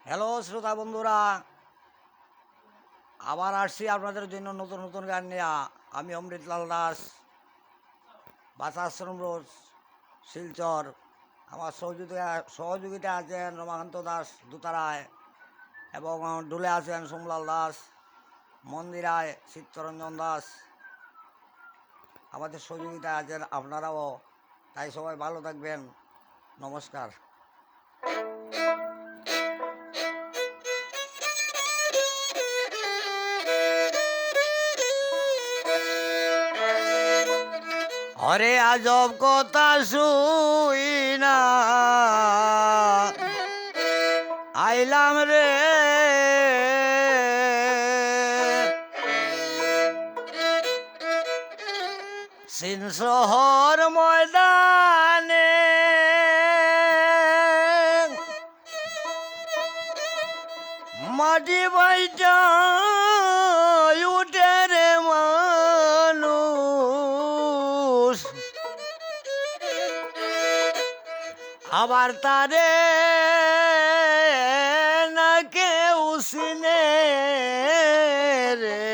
Hello শ্রোতা বন্ধুরা, আবার আসছি আপনাদের জন্য নতুন নতুন গান নিয়ে। আমি অমৃতলাল দাস, বাসাশ্রম রোড, শিলচর। আমার সহযোগিতা আছেন রমাকান্ত দাস দোতারায়, এবং ডুলে আছেন সোমলাল দাস, মন্দিরায় চিত্তরঞ্জন দাস। আমাদের সহযোগিতায় আছেন আপনারাও। তাই সবাই ভালো থাকবেন। নমস্কার। হরে আজব কথা শুই না আইলাম রে, সিন শহর ময়দানে মাটি বাইটা উঠে রে মানুষ, আবার তারে না কেউ চিনে রে।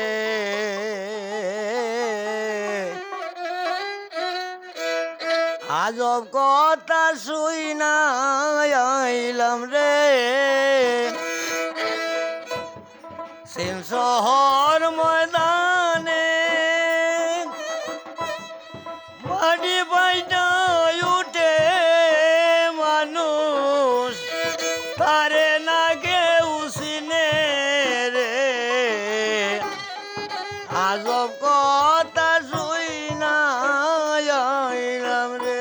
আজব কথা শুই না আইলাম রে, সিন শহর ময়দানে মাটি বাইটা উঠে মানুষ, তারে না কেউ চিনে রে। আজব কথা শুই না আইলাম রে।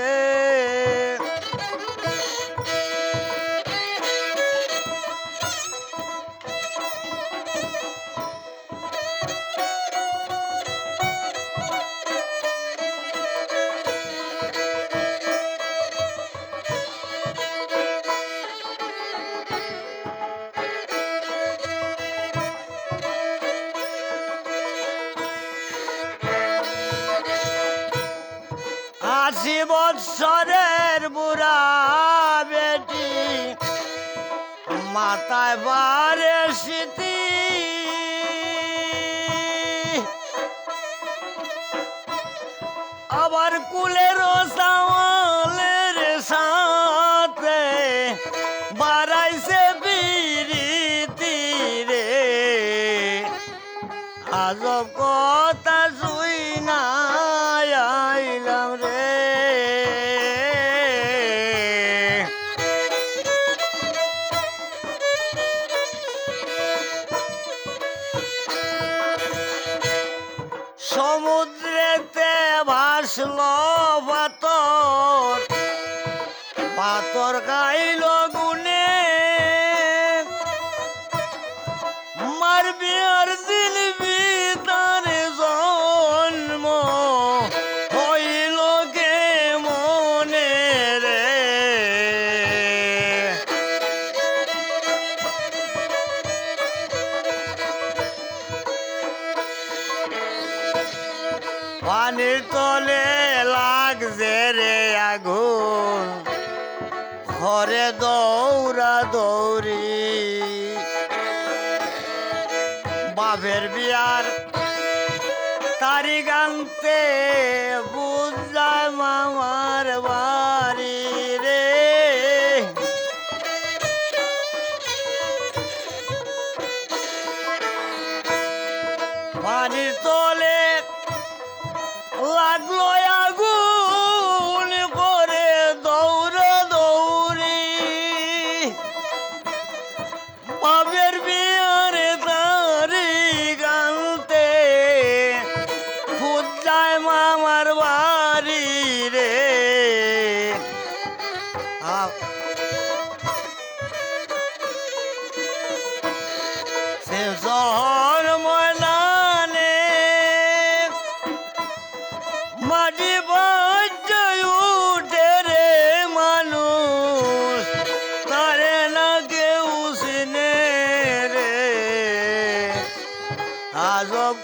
আশি বৎসরের বুড়া বেটি, মাথায় বারে স্মৃতি, আবার কুলের চাওয়ালের সাথে বাড়াইছে বিরীতি রে। আজব কথা শুই না আইলাম রে। সমুদ্রেতে ভাসল পাথর, পাথর খাইল গুনে, মারবি আর দিলবি তার জন্ম হইল কে মনে রে। পানির তলে লাগছে রে আগুন, ঘরে দৌড়া দৌড়ি, বাপের বিয়ার তারিখ আনতে বুঝায় মামার বাড়ি রে। পানির তলে লাগলো আগুন, করে দৌড়ে দৌড়ি, বাপের বিয়ারে তারি গানতে ফুজায় মামার বাড়ি রে। সে শহর ময়দানে মাটি বাজে উঠে রে মানুষ, তারে না কেউ চিনে রে। আজব